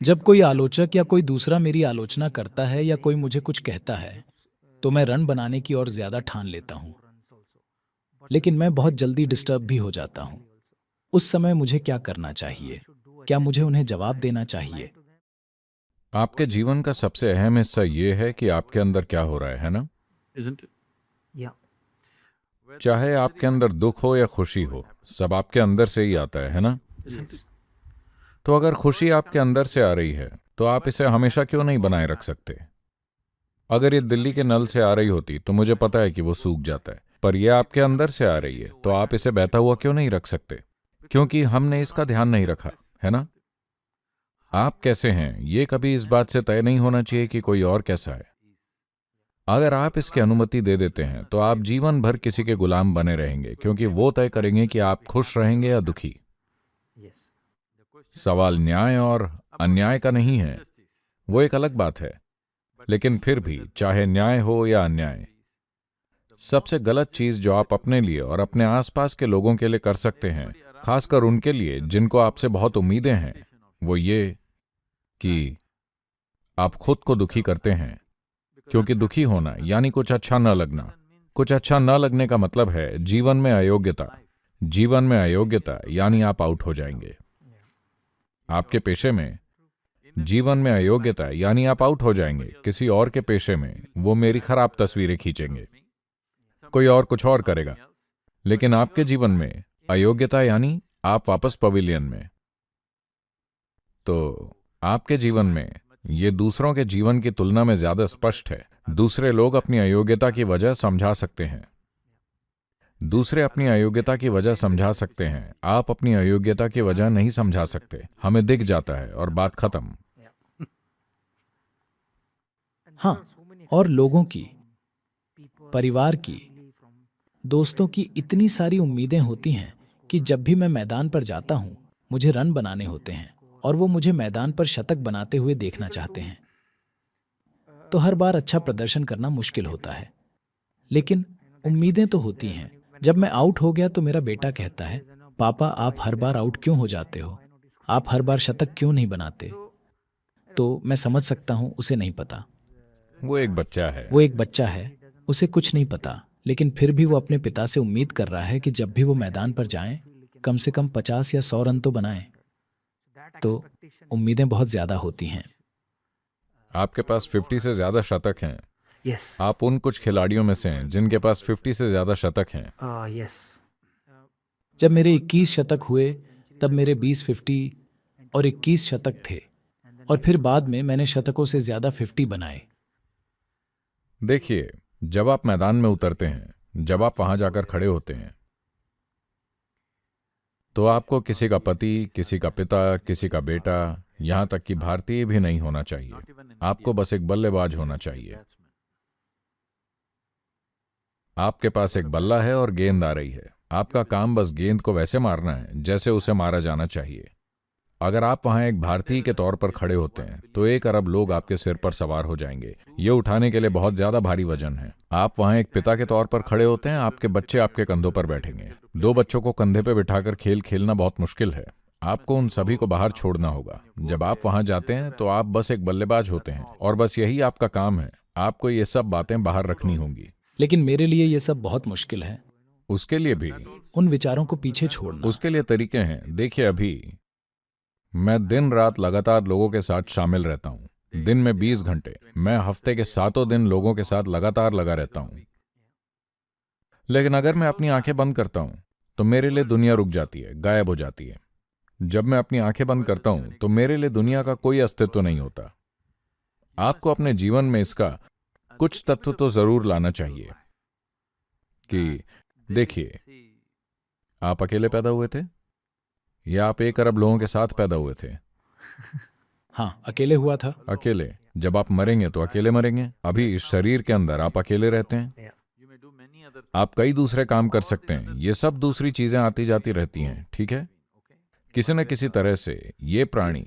जब कोई आलोचक या कोई दूसरा मेरी आलोचना करता है या कोई मुझे कुछ कहता है, तो मैं रन बनाने की ओर ज़्यादा ठान लेता हूँ। लेकिन मैं बहुत जल्दी डिस्टर्ब भी हो जाता हूँ। उस समय मुझे क्या करना चाहिए? क्या मुझे उन्हें जवाब देना चाहिए? आपके जीवन का सबसे अहम हिस्सा ये है कि आपके अंदर क्या हो रहा है ना? Isn't it? Yeah. चाहे आपके अंदर दुख हो या खुशी हो, सब आपके अंदर से ही आता है ना? Isn't it? तो अगर खुशी आपके अंदर से आ रही है, तो आप इसे हमेशा क्यों नहीं बनाए रख सकते? अगर ये दिल्ली के नल से आ रही होती तो मुझे पता है कि वो सूख जाता है, पर यह आपके अंदर से आ रही है, तो आप इसे बहता हुआ क्यों नहीं रख सकते? क्योंकि हमने इसका ध्यान नहीं रखा, है ना? आप कैसे हैं, ये कभी इस बात से तय नहीं होना चाहिए कि कोई और कैसा है। अगर आप इसकी अनुमति दे देते हैं, तो आप जीवन भर किसी के गुलाम बने रहेंगे, क्योंकि वो तय करेंगे कि आप खुश रहेंगे या दुखी। Yes. सवाल न्याय और अन्याय का नहीं है, वो एक अलग बात है। लेकिन फिर भी, चाहे न्याय हो या अन्याय, सबसे गलत चीज जो आप अपने लिए और अपने आसपास के लोगों के लिए कर सकते हैं, खासकर उनके लिए जिनको आपसे बहुत उम्मीदें हैं, वो ये कि आप खुद को दुखी करते हैं। क्योंकि दुखी होना यानी कुछ अच्छा न लगना। कुछ अच्छा न लगने का मतलब है जीवन में अयोग्यता। जीवन में अयोग्यता यानी आप आउट हो जाएंगे। आपके पेशे में जीवन में अयोग्यता यानी आप आउट हो जाएंगे। किसी और के पेशे में वो मेरी खराब तस्वीरें खींचेंगे, कोई और कुछ और करेगा। लेकिन आपके जीवन में अयोग्यता यानी आप वापस पवेलियन में। तो आपके जीवन में ये दूसरों के जीवन की तुलना में ज्यादा स्पष्ट है। दूसरे लोग अपनी अयोग्यता की वजह समझा सकते हैं। दूसरे अपनी अयोग्यता की वजह समझा सकते हैं, आप अपनी अयोग्यता की वजह नहीं समझा सकते। हमें दिख जाता है और बात खत्म। हाँ, और लोगों की, परिवार की, दोस्तों की इतनी सारी उम्मीदें होती हैं कि जब भी मैं मैदान पर जाता हूँ, मुझे रन बनाने होते हैं और वो मुझे मैदान पर शतक बनाते हुए देखना चाहते हैं। तो हर बार अच्छा प्रदर्शन करना मुश्किल होता है। लेकिन उम्मीदें तो होती हैं। जब मैं आउट हो गया तो मेरा बेटा कहता है, पापा आप हर बार आउट क्यों हो जाते हो? आप हर बार शतक क्यों नहीं बनाते? तो मैं समझ सकता हूँ उसे नहीं पता। वो एक बच्चा है। वो एक बच्चा है, उसे कुछ नहीं पता, लेकिन फिर भी वो अपने पिता से उम्मीद कर रहा है कि जब भी वो मैदान पर जाएं, कम से कम 50 या 100 रन तो बनाएं। तो उम्मीदें बहुत ज़्यादा होती हैं। आपके पास 50 से ज्यादा शतक हैं। Yes. आप उन कुछ खिलाड़ियों में से हैं जिनके पास 50 से ज्यादा शतक हैं। Yes. जब मेरे 21 शतक हुए, तब मेरे 20 और 21 शतक थे, और फिर बाद में मैंने शतकों से ज़्यादा 50 बनाए। देखिए, जब आप मैदान में उतरते हैं, जब आप वहां जाकर खड़े होते हैं, तो आपको किसी का पति, किसी का पिता, किसी का बेटा, यहां तक कि भारतीय भी नहीं होना चाहिए। आपको बस एक बल्लेबाज होना चाहिए। आपके पास एक बल्ला है और गेंद आ रही है। आपका काम बस गेंद को वैसे मारना है जैसे उसे मारा जाना चाहिए। अगर आप वहां एक भारतीय के तौर पर खड़े होते हैं, तो 1 अरब लोग आपके सिर पर सवार हो जाएंगे। ये उठाने के लिए बहुत ज्यादा भारी वजन है। आप वहां एक पिता के तौर पर खड़े होते हैं, आपके बच्चे आपके कंधों पर बैठेंगे। 2 बच्चों को कंधे पे बिठाकर खेल खेलना बहुत मुश्किल है। आपको उन सभी को बाहर छोड़ना होगा। जब आप वहां जाते हैं, तो आप बस एक बल्लेबाज होते हैं और बस यही आपका काम है। आपको ये सब बातें बाहर रखनी होंगी। लेकिन मेरे लिए ये सब बहुत मुश्किल है, उसके लिए भी उन विचारों को पीछे छोड़ना। उसके लिए तरीके हैं। देखिए, अभी मैं दिन रात लगातार लोगों के साथ शामिल रहता हूं। दिन में 20 घंटे। मैं हफ्ते के 7 दिन लोगों के साथ लगातार लगा रहता हूं। लेकिन अगर मैं अपनी आंखें बंद करता हूं, तो मेरे लिए दुनिया रुक जाती है, गायब हो जाती है। जब मैं अपनी आंखें बंद करता हूं, तो मेरे लिए दुनिया का कोई अस्तित्व नहीं होता। आपको अपने जीवन में इसका कुछ तत्व तो जरूर लाना चाहिए कि देखिए, आप अकेले पैदा हुए थे या आप 1 अरब लोगों के साथ पैदा हुए थे? हाँ, अकेले हुआ था। अकेले। जब आप मरेंगे तो अकेले मरेंगे। अभी इस शरीर के अंदर आप अकेले रहते हैं। आप कई दूसरे काम कर सकते हैं। ये सब दूसरी चीजें आती जाती रहती हैं, ठीक है? किसी न किसी तरह से ये प्राणी,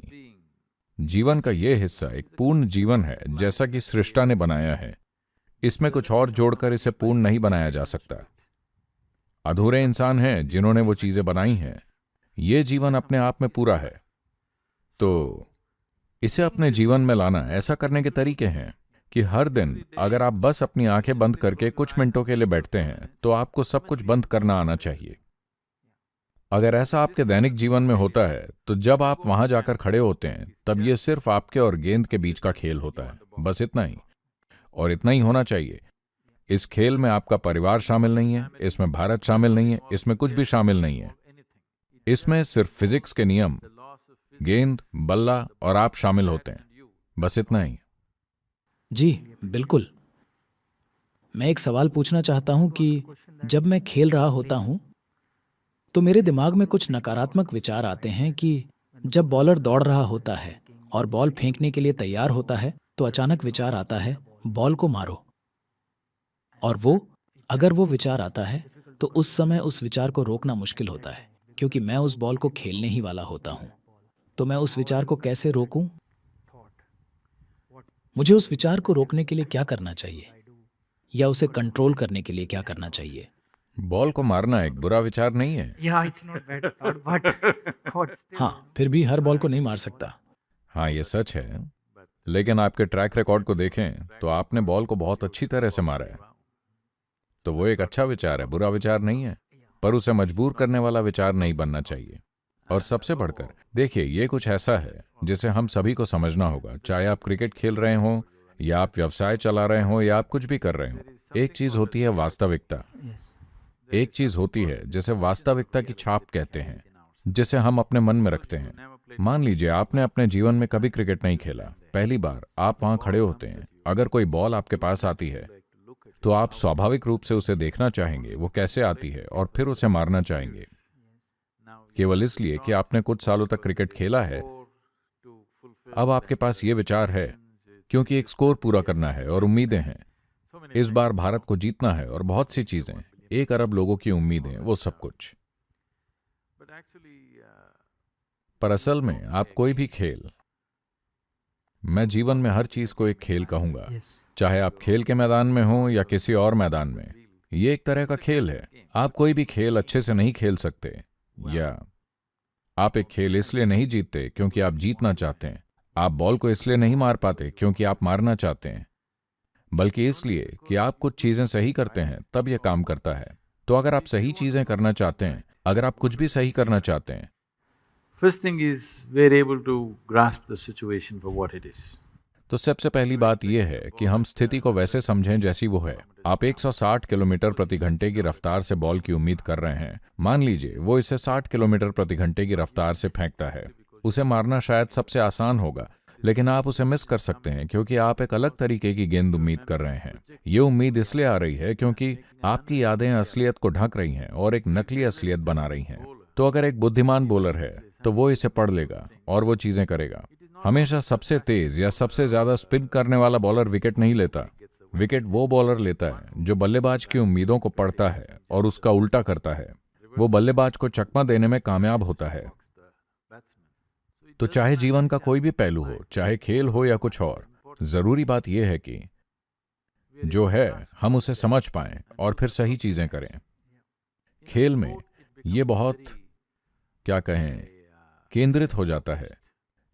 जीवन का ये हिस्सा एक पूर्ण जीवन है, जैसा कि सृष्टा ने बनाया है। इसमें कुछ और जोड़कर इसे पूर्ण नहीं बनाया जा सकता। अधूरे इंसान हैं जिन्होंने वो चीजें बनाई हैं। ये जीवन अपने आप में पूरा है। तो इसे अपने जीवन में लाना ऐसा करने के तरीके हैं कि हर दिन अगर आप बस अपनी आंखें बंद करके कुछ मिनटों के लिए बैठते हैं तो आपको सब कुछ बंद करना आना चाहिए। अगर ऐसा आपके दैनिक जीवन में होता है तो जब आप वहां जाकर खड़े होते हैं तब ये सिर्फ आपके और गेंद के बीच का खेल होता है, बस इतना ही। और इतना ही होना चाहिए। इस खेल में आपका परिवार शामिल नहीं है, इसमें भारत शामिल नहीं है, इसमें कुछ भी शामिल नहीं है। इसमें सिर्फ फिजिक्स के नियम, गेंद, बल्ला और आप शामिल होते हैं, बस इतना ही। जी बिल्कुल। मैं एक सवाल पूछना चाहता हूं कि जब मैं खेल रहा होता हूं तो मेरे दिमाग में कुछ नकारात्मक विचार आते हैं कि जब बॉलर दौड़ रहा होता है और बॉल फेंकने के लिए तैयार होता है तो अचानक विचार आता है बॉल को मारो। और अगर वो विचार आता है तो उस समय उस विचार को रोकना मुश्किल होता है क्योंकि मैं उस बॉल को खेलने ही वाला होता हूं। तो मैं उस विचार को कैसे रोकूं? मुझे उस विचार को रोकने के लिए क्या करना चाहिए या उसे कंट्रोल करने के लिए क्या करना चाहिए? बॉल को मारना एक बुरा विचार नहीं है। Yeah, it's not bad thought, but still, हाँ, फिर भी हर बॉल को नहीं मार सकता। हाँ, ये सच है, लेकिन आपके ट्रैक रिकॉर्ड को देखें तो आपने बॉल को बहुत अच्छी तरह से मारा है। तो वो एक अच्छा विचार है, बुरा विचार नहीं है, पर उसे मजबूर करने वाला विचार नहीं बनना चाहिए। और सबसे बढ़कर देखिए, ये कुछ ऐसा है जिसे हम सभी को समझना होगा, चाहे आप क्रिकेट खेल रहे हों या आप व्यवसाय चला रहे हों या आप कुछ भी कर रहे हों। एक चीज होती है वास्तविकता, yes, एक चीज होती है जिसे वास्तविकता की छाप कहते हैं, जिसे हम अपने मन में रखते हैं। मान लीजिए आपने अपने जीवन में कभी क्रिकेट नहीं खेला, पहली बार आप वहां खड़े होते हैं, अगर कोई बॉल आपके पास आती है तो आप स्वाभाविक रूप से उसे देखना चाहेंगे वो कैसे आती है और फिर उसे मारना चाहेंगे, केवल इसलिए कि आपने कुछ सालों तक क्रिकेट खेला है। अब आपके पास ये विचार है क्योंकि एक स्कोर पूरा करना है और उम्मीदें हैं। इस बार भारत को जीतना है और बहुत सी चीजें, 1 अरब लोगों की उम्मीदें, वो सब कुछ। पर असल में आप कोई भी खेल, मैं जीवन में हर चीज को एक खेल कहूंगा, yes, चाहे आप खेल के मैदान में हो या किसी और मैदान में, ये एक तरह का खेल है। आप कोई भी खेल अच्छे से नहीं खेल सकते, या आप एक खेल इसलिए नहीं जीतते क्योंकि आप जीतना चाहते हैं, आप बॉल को इसलिए नहीं मार पाते क्योंकि आप मारना चाहते हैं, बल्कि इसलिए कि आप कुछ चीजें सही करते हैं तब यह काम करता है। तो अगर आप सही चीजें करना चाहते हैं, अगर आप कुछ भी सही करना चाहते हैं, First thing is we're able to grasp the situation for what it is. तो सबसे पहली बात यह है कि हम स्थिति को वैसे समझें जैसी वो है। आप 160 किलोमीटर प्रति घंटे की रफ्तार से बॉल की उम्मीद कर रहे हैं। मान लीजिए वो इसे 60 किलोमीटर प्रति घंटे की रफ्तार से फेंकता है। उसे मारना शायद सबसे आसान होगा, लेकिन आप उसे मिस कर सकते हैं क्योंकि आप एक अलग तरीके की गेंद उम्मीद कर रहे हैं। ये उम्मीद इसलिए आ रही है क्योंकि आपकी यादें असलियत को ढक रही हैं और एक नकली असलियत बना रही हैं। तो अगर एक बुद्धिमान बॉलर है तो वो इसे पढ़ लेगा और वो चीजें करेगा। हमेशा सबसे तेज या सबसे ज्यादा स्पिन करने वाला बॉलर विकेट नहीं लेता। विकेट वो बॉलर लेता है जो बल्लेबाज की उम्मीदों को पढ़ता है और उसका उल्टा करता है। वो बल्लेबाज को चकमा देने में कामयाब होता है। तो चाहे जीवन का कोई भी पहलू हो, चाहे खेल हो या कुछ और, जरूरी बात यह है कि जो है हम उसे समझ पाएं और फिर सही चीजें करें। खेल में ये बहुत, क्या कहें, केंद्रित हो जाता है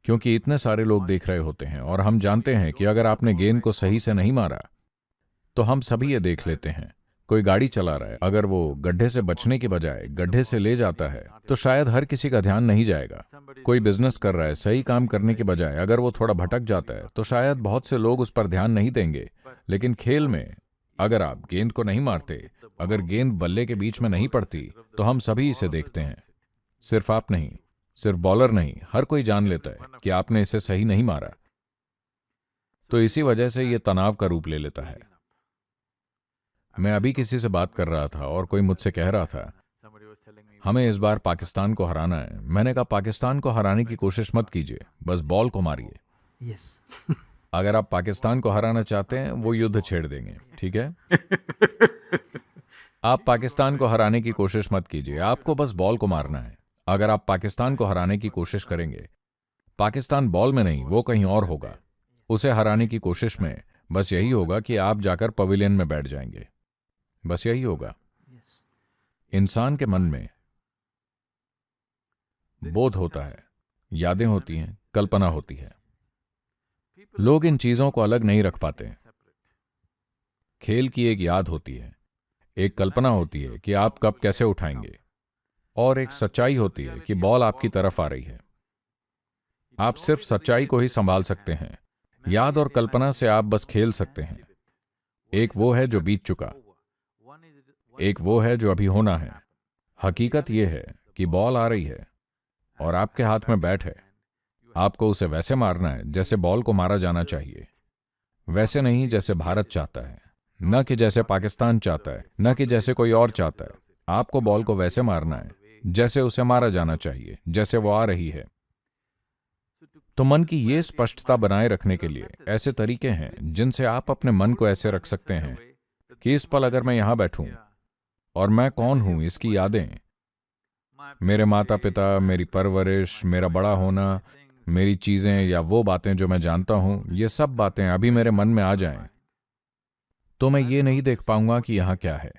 क्योंकि इतने सारे लोग देख रहे होते हैं और हम जानते हैं कि अगर आपने गेंद को सही से नहीं मारा तो हम सभी ये देख लेते हैं। कोई गाड़ी चला रहा है, अगर वो गड्ढे से बचने की बजाय गड्ढे से ले जाता है तो शायद हर किसी का ध्यान नहीं जाएगा। कोई बिजनेस कर रहा है, सही काम करने की बजाय अगर वो थोड़ा भटक जाता है तो शायद बहुत से लोग उस पर ध्यान नहीं देंगे। लेकिन खेल में अगर आप गेंद को नहीं मारते, अगर गेंद बल्ले के बीच में नहीं पड़ती तो हम सभी इसे देखते हैं। सिर्फ आप नहीं, सिर्फ बॉलर नहीं, हर कोई जान लेता है कि आपने इसे सही नहीं मारा। तो इसी वजह से यह तनाव का रूप ले लेता है। मैं अभी किसी से बात कर रहा था और कोई मुझसे कह रहा था हमें इस बार पाकिस्तान को हराना है। मैंने कहा पाकिस्तान को हराने की कोशिश मत कीजिए, बस बॉल को मारिए। yes, अगर आप पाकिस्तान को हराना चाहते हैं वो युद्ध छेड़ देंगे, ठीक है? आप पाकिस्तान को हराने की कोशिश मत कीजिए, आपको बस बॉल को मारना है। अगर आप पाकिस्तान को हराने की कोशिश करेंगे, पाकिस्तान बॉल में नहीं, वो कहीं और होगा। उसे हराने की कोशिश में बस यही होगा कि आप जाकर पवेलियन में बैठ जाएंगे, बस यही होगा। yes, इंसान के मन में बोध होता है, यादें होती हैं, कल्पना होती है। लोग इन चीजों को अलग नहीं रख पाते। खेल की एक याद होती है, एक कल्पना होती है कि आप कब कैसे उठाएंगे, और एक सच्चाई होती है कि बॉल आपकी तरफ आ रही है। आप सिर्फ सच्चाई को ही संभाल सकते हैं। याद और कल्पना से आप बस खेल सकते हैं। एक वो है जो बीत चुका, एक वो है जो अभी होना है। हकीकत यह है कि बॉल आ रही है और आपके हाथ में बैट है। आपको उसे वैसे मारना है जैसे बॉल को मारा जाना चाहिए, वैसे नहीं जैसे भारत चाहता है, न कि जैसे पाकिस्तान चाहता है, न कि जैसे कोई और चाहता है। आपको बॉल को वैसे मारना है जैसे उसे मारा जाना चाहिए, जैसे वो आ रही है। तो मन की ये स्पष्टता बनाए रखने के लिए ऐसे तरीके हैं जिनसे आप अपने मन को ऐसे रख सकते हैं कि इस पल अगर मैं यहां बैठूं और मैं कौन हूं, इसकी यादें, मेरे माता पिता, मेरी परवरिश, मेरा बड़ा होना, मेरी चीजें या वो बातें जो मैं जानता हूं, ये सब बातें अभी मेरे मन में आ जाएं, तो मैं ये नहीं देख पाऊंगा कि यहां क्या है।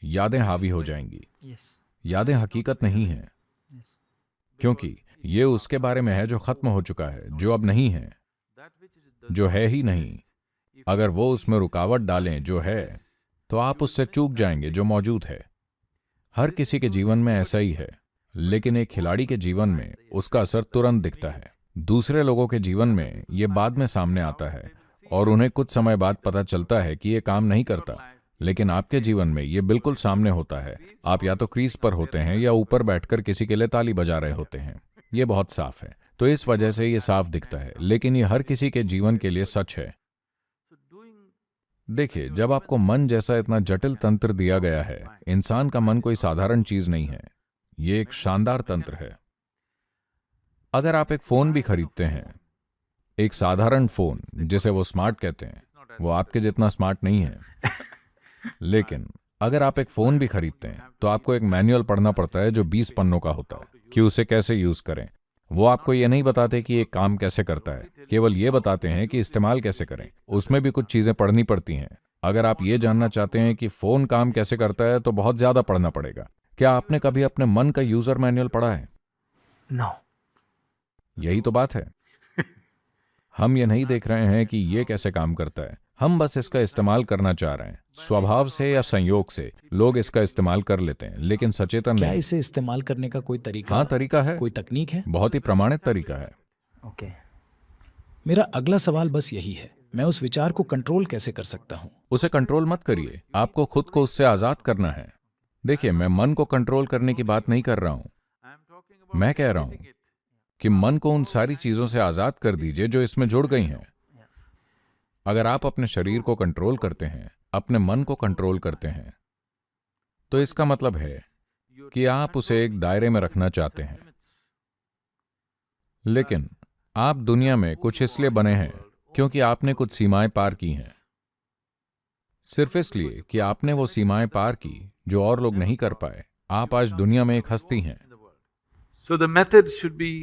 यादें हावी हो जाएंगी। Yes. यादें हकीकत नहीं हैं, Yes. क्योंकि ये उसके बारे में है जो खत्म हो चुका है, जो अब नहीं है, जो है ही नहीं। अगर वो उसमें रुकावट डालें जो है, तो आप उससे चूक जाएंगे जो मौजूद है। हर किसी के जीवन में ऐसा ही है, लेकिन एक खिलाड़ी के जीवन में उसका असर तुरंत दिखता है। दूसरे लोगों के जीवन में ये बाद में सामने आता है और उन्हें कुछ समय बाद पता चलता है कि ये काम नहीं करता, लेकिन आपके जीवन में ये बिल्कुल सामने होता है। आप या तो क्रीज पर होते हैं या ऊपर बैठकर किसी के लिए ताली बजा रहे होते हैं। ये बहुत साफ है, तो इस वजह से ये साफ दिखता है, लेकिन ये हर किसी के जीवन के लिए सच है। देखिए, जब आपको मन जैसा इतना जटिल तंत्र दिया गया है, इंसान का मन कोई साधारण चीज नहीं है, ये एक शानदार तंत्र है। अगर आप एक फोन भी खरीदते हैं, एक साधारण फोन जिसे वो स्मार्ट कहते हैं, वो आपके जितना स्मार्ट नहीं है। लेकिन अगर आप एक फोन भी खरीदते हैं तो आपको एक मैनुअल पढ़ना पड़ता है जो 20 पन्नों का होता है कि उसे कैसे यूज करें। वो आपको ये नहीं बताते कि ये काम कैसे करता है, केवल ये बताते हैं कि इस्तेमाल कैसे करें। उसमें भी कुछ चीजें पढ़नी पड़ती हैं। अगर आप ये जानना चाहते हैं कि फोन काम कैसे करता है तो बहुत ज्यादा पढ़ना पड़ेगा। क्या आपने कभी अपने मन का यूजर मैनुअल पढ़ा है? No. यही तो बात है। हम ये नहीं देख रहे हैं कि ये कैसे काम करता है, हम बस इसका इस्तेमाल करना चाह रहे हैं। स्वभाव से या संयोग से लोग इसका इस्तेमाल कर लेते हैं, लेकिन सचेतन क्या नहीं। इसे इस्तेमाल करने का कोई तरीका हाँ, तरीका है, कोई तकनीक है? बहुत ही प्रमाणित तरीका है। Okay. मेरा अगला सवाल बस यही है, मैं उस विचार को कंट्रोल कैसे कर सकता हूँ? उसे कंट्रोल मत करिए, आपको खुद को उससे आजाद करना है। देखिए, मैं मन को कंट्रोल करने की बात नहीं कर रहा हूं। मैं कह रहा हूं कि मन को उन सारी चीजों से आजाद कर दीजिए जो इसमें जुड़ गई हैं। अगर आप अपने शरीर को कंट्रोल करते हैं, अपने मन को कंट्रोल करते हैं, तो इसका मतलब है कि आप उसे एक दायरे में रखना चाहते हैं। लेकिन आप दुनिया में कुछ इसलिए बने हैं क्योंकि आपने कुछ सीमाएं पार की हैं। सिर्फ इसलिए कि आपने वो सीमाएं पार की जो और लोग नहीं कर पाए, आप आज दुनिया में एक हस्ती हैं। So the method should be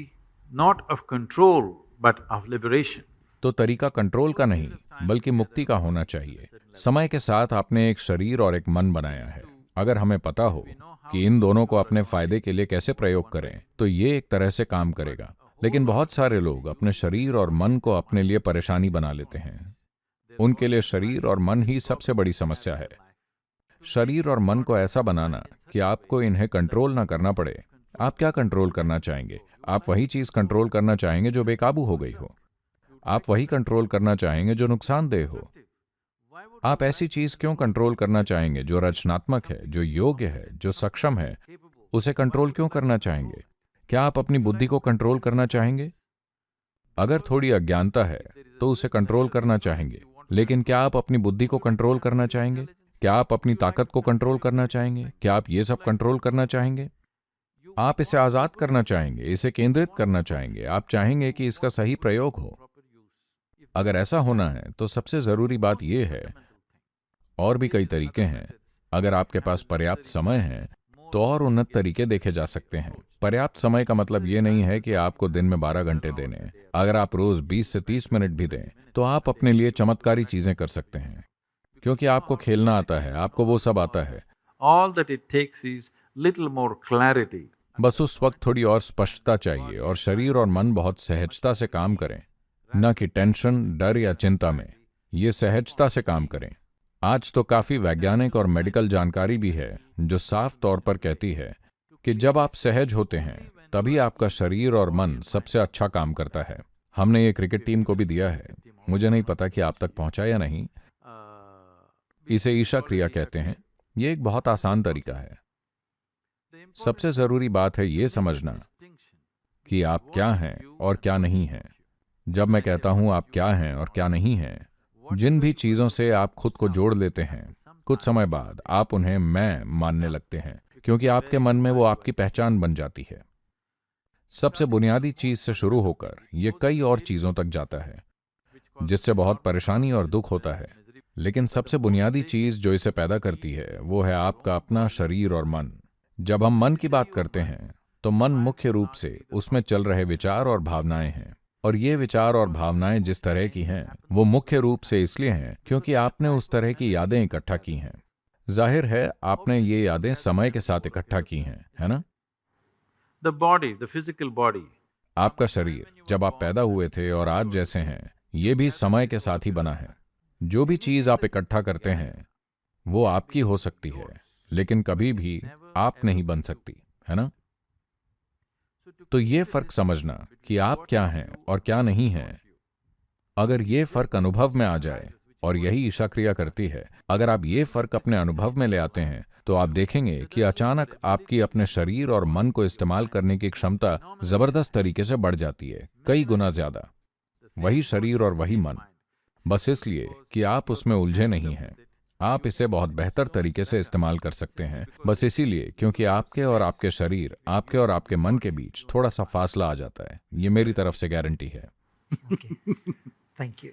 not of control but of liberation. तो तरीका कंट्रोल का नहीं बल्कि मुक्ति का होना चाहिए। समय के साथ आपने एक शरीर और एक मन बनाया है। अगर हमें पता हो कि इन दोनों को अपने फायदे के लिए कैसे प्रयोग करें, तो ये एक तरह से काम करेगा। लेकिन बहुत सारे लोग अपने शरीर और मन को अपने लिए परेशानी बना लेते हैं। उनके लिए शरीर और मन ही सबसे बड़ी समस्या है। शरीर और मन को ऐसा बनाना कि आपको इन्हें कंट्रोल ना करना पड़े। आप क्या कंट्रोल करना चाहेंगे? आप वही चीज कंट्रोल करना चाहेंगे जो बेकाबू हो गई हो। आप वही कंट्रोल करना चाहेंगे जो नुकसानदेह हो। आप ऐसी चीज क्यों कंट्रोल करना चाहेंगे जो रचनात्मक है, जो योग्य है, जो सक्षम है? उसे कंट्रोल क्यों करना चाहेंगे? क्या आप अपनी बुद्धि को कंट्रोल करना चाहेंगे? अगर थोड़ी अज्ञानता है तो उसे कंट्रोल करना चाहेंगे, लेकिन क्या आप अपनी बुद्धि को कंट्रोल करना चाहेंगे? क्या आप अपनी ताकत को कंट्रोल करना चाहेंगे? क्या आप ये सब कंट्रोल करना चाहेंगे? आप इसे आजाद करना चाहेंगे, इसे केंद्रित करना चाहेंगे। आप चाहेंगे कि इसका सही प्रयोग हो। अगर ऐसा होना है तो सबसे जरूरी बात यह है, और भी कई तरीके हैं। अगर आपके पास पर्याप्त समय है तो और उन्नत तरीके देखे जा सकते हैं। पर्याप्त समय का मतलब ये नहीं है कि आपको दिन में 12 घंटे देने हैं। अगर आप रोज 20 से 30 मिनट भी दें तो आप अपने लिए चमत्कारी चीजें कर सकते हैं, क्योंकि आपको खेलना आता है, आपको वो सब आता है। All that it takes is little more clarity. बस उस वक्त थोड़ी और स्पष्टता चाहिए और शरीर और मन बहुत सहजता से काम करें। न कि टेंशन, डर या चिंता में। ये सहजता से काम करें। आज तो काफी वैज्ञानिक और मेडिकल जानकारी भी है जो साफ तौर पर कहती है कि जब आप सहज होते हैं तभी आपका शरीर और मन सबसे अच्छा काम करता है। हमने ये क्रिकेट टीम को भी दिया है, मुझे नहीं पता कि आप तक पहुंचा या नहीं। इसे ईशा क्रिया कहते हैं। ये एक बहुत आसान तरीका है। सबसे जरूरी बात है ये समझना कि आप क्या हैं और क्या नहीं हैं। जब मैं कहता हूं आप क्या हैं और क्या नहीं हैं, जिन भी चीजों से आप खुद को जोड़ लेते हैं, कुछ समय बाद आप उन्हें मैं मानने लगते हैं, क्योंकि आपके मन में वो आपकी पहचान बन जाती है। सबसे बुनियादी चीज से शुरू होकर ये कई और चीजों तक जाता है, जिससे बहुत परेशानी और दुख होता है। लेकिन सबसे बुनियादी चीज जो इसे पैदा करती है वो है आपका अपना शरीर और मन। जब हम मन की बात करते हैं तो मन मुख्य रूप से उसमें चल रहे विचार और भावनाएं हैं, और ये विचार और भावनाएं जिस तरह की हैं वो मुख्य रूप से इसलिए हैं क्योंकि आपने उस तरह की यादें इकट्ठा की हैं। जाहिर है आपने ये यादें समय के साथ इकट्ठा की हैं, है ना? The body, the physical body, आपका शरीर जब आप पैदा हुए थे और आज जैसे हैं, ये भी समय के साथ ही बना है। जो भी चीज आप इकट्ठा करते हैं वो आपकी हो सकती है, लेकिन कभी भी आप नहीं बन सकती, है ना? तो ये फर्क समझना कि आप क्या हैं और क्या नहीं हैं, अगर ये फर्क अनुभव में आ जाए, और यही ईशा क्रिया करती है, अगर आप ये फर्क अपने अनुभव में ले आते हैं तो आप देखेंगे कि अचानक आपकी अपने शरीर और मन को इस्तेमाल करने की क्षमता जबरदस्त तरीके से बढ़ जाती है, कई गुना ज्यादा। वही शरीर और वही मन, बस इसलिए कि आप उसमें उलझे नहीं हैं। आप इसे बहुत बेहतर तरीके से इस्तेमाल कर सकते हैं, बस इसीलिए क्योंकि आपके और आपके शरीर, आपके और आपके मन के बीच थोड़ा सा फासला आ जाता है। ये मेरी तरफ से गारंटी है। Okay. Thank you.